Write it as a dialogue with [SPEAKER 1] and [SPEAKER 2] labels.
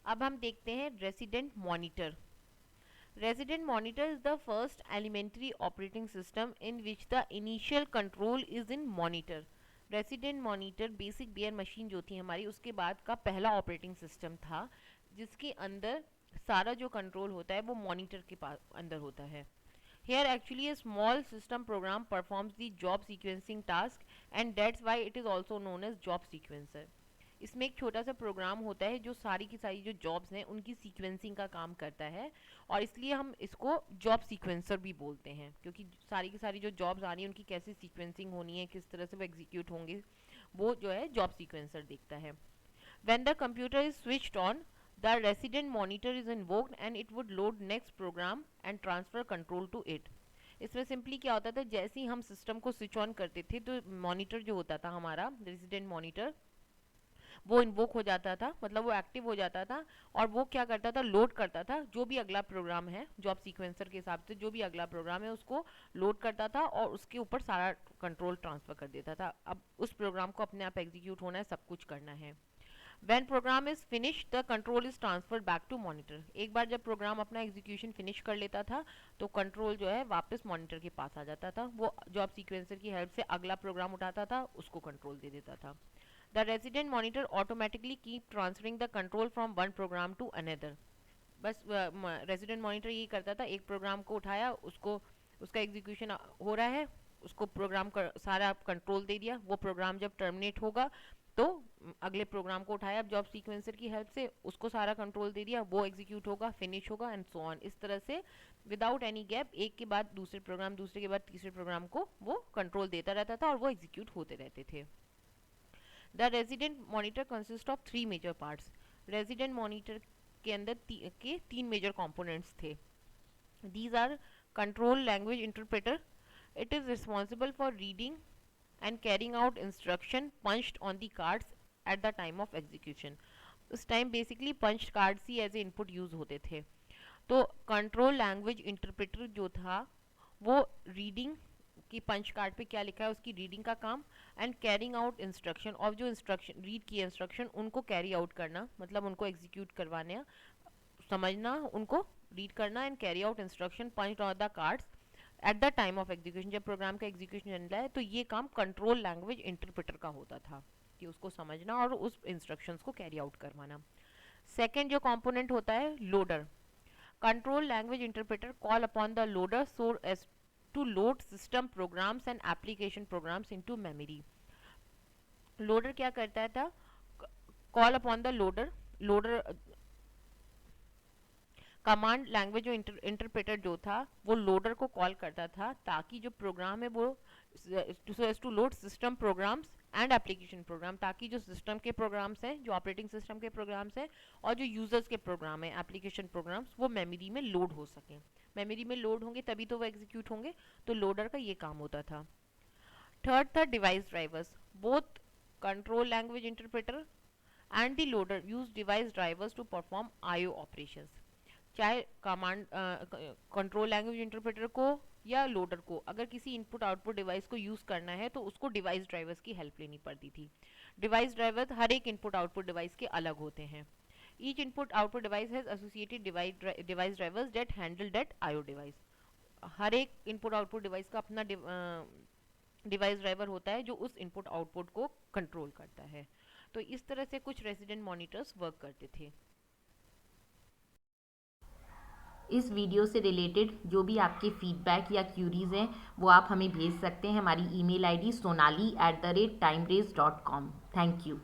[SPEAKER 1] अब हम देखते हैं resident monitor. Resident monitor is the first elementary operating system in which the initial control is in monitor. Resident monitor basic bare machine जो थी हमारी उसके बाद का पहला ऑपरेटिंग सिस्टम था जिसके अंदर सारा जो कंट्रोल होता है वो मॉनिटर के पास अंदर होता है. Here actually a small system program performs the job sequencing task and that's why it is also known as job sequencer. इसमें एक छोटा सा प्रोग्राम होता है जो सारी की सारी जो जॉब्स हैं उनकी सीक्वेंसिंग का काम करता है और इसलिए हम इसको जॉब सीक्वेंसर भी बोलते हैं क्योंकि सारी की सारी जो जॉब्स आ रही हैं उनकी कैसे सीक्वेंसिंग होनी है, किस तरह से वो एग्जीक्यूट होंगे, वो जो है जॉब सीक्वेंसर देखता है. When the computer is switched on the resident monitor is invoked and it would load next program and transfer control to it. इसमें सिंपली क्या होता था, जैसे ही हम सिस्टम को स्विच ऑन करते थे तो मॉनिटर जो होता था हमारा रेसिडेंट मॉनिटर वो इन्वोक हो जाता था, मतलब वो एक्टिव हो जाता था और वो क्या करता था, लोड करता था जो भी अगला प्रोग्राम है जॉब सीक्वेंसर के हिसाब से, जो भी अगला प्रोग्राम है उसको लोड करता था और उसके ऊपर सारा कंट्रोल ट्रांसफर कर देता था. अब उस प्रोग्राम को अपने आप एग्जीक्यूट होना है, सब कुछ करना है. When program is finished, the control is transferred back to monitor. एक बार जब प्रोग्राम अपना एग्जीक्यूशन फिनिश कर लेता था तो कंट्रोल जो है वापस मॉनिटर के पास आ जाता था. वो जॉब सीक्वेंसर की हेल्प से अगला प्रोग्राम उठाता था, उसको कंट्रोल दे देता था. The resident monitor automatically keep transferring the control from one program to another. बस रेजिडेंट मॉनिटर यही करता था, एक प्रोग्राम को उठाया, उसको उसका एग्जीक्यूशन हो रहा है, उसको प्रोग्राम का सारा कंट्रोल दे दिया. वो प्रोग्राम जब टर्मिनेट होगा तो अगले प्रोग्राम को उठाया जॉब सीक्वेंसर की हेल्प से, उसको सारा कंट्रोल दे दिया, वो एग्जीक्यूट होगा, फिनिश होगा एंड सो ऑन. इस तरह से विदाउट एनी गैप एक के बाद दूसरे प्रोग्राम, दूसरे के बाद तीसरे प्रोग्राम को वो कंट्रोल देता रहता था और वो एग्जीक्यूट होते रहते थे. The resident monitor consist of 3 major parts. Resident monitor के अंदर के 3 मेजर कंपोनेंट्स थे. These are control language interpreter. It is responsible for reading and carrying out instruction punched on the cards at the time of execution. उस time basically punch cards ही as a input use होते थे. तो control language interpreter जो था वो reading कि punch card पे क्या लिखा है उसकी रीडिंग का काम, एंड कैरिंग आउट इंस्ट्रक्शन, और जो इंस्ट्रक्शन रीड किए इंस्ट्रक्शन उनको कैरी आउट करना, मतलब उनको एग्जीक्यूट करवाने, समझना, उनको रीड करना and carry out instruction punch on the cards at the time of execution. जब प्रोग्राम का एग्जीक्यूशन चल रहा है तो ये काम कंट्रोल लैंग्वेज इंटरप्रेटर का होता था कि उसको समझना और उस इंस्ट्रक्शंस को कैरी आउट करवाना. सेकेंड जो कॉम्पोनेंट होता है loader. Control language interpreter call upon the loader so as to load system programs and application programs into memory. Loader क्या करता था, call upon the loader, loader command language जो interpreter जो था वो लोडर को कॉल करता था ताकि जो प्रोग्राम है वो to load system programs and application program, ताकि जो सिस्टम के प्रोग्राम्स हैं, जो ऑपरेटिंग सिस्टम के प्रोग्राम्स हैं और जो यूजर्स के प्रोग्राम हैं, एप्लीकेशन प्रोग्राम्स, वो मेमोरी में लोड हो सकें. मेमोरी में लोड होंगे तभी तो वो एग्जीक्यूट होंगे, तो लोडर का ये काम होता था. थर्ड था device drivers. Both control language interpreter and the loader use device drivers to perform IO operations. चाहे कमांड कंट्रोल लैंग्वेज इंटरप्रेटर को या लोडर को अगर किसी इनपुट आउटपुट डिवाइस को यूज करना है तो उसको डिवाइस ड्राइवर्स की हेल्प लेनी पड़ती थी. डिवाइस ड्राइवर्स हर एक इनपुट आउटपुट डिवाइस के अलग होते हैं. Each input output device has associated device drivers that handle that IO device. हर एक इनपुट आउटपुट डिवाइस का अपना डिवाइस ड्राइवर होता है जो उस इनपुट आउटपुट को कंट्रोल करता है. तो इस तरह से कुछ रेजिडेंट मॉनिटर्स वर्क करते थे.
[SPEAKER 2] इस वीडियो से रिलेटेड जो भी आपके फीडबैक या क्यूरीज हैं वो आप हमें भेज सकते हैं. हमारी email ID sonali@timerase.com. Thank you.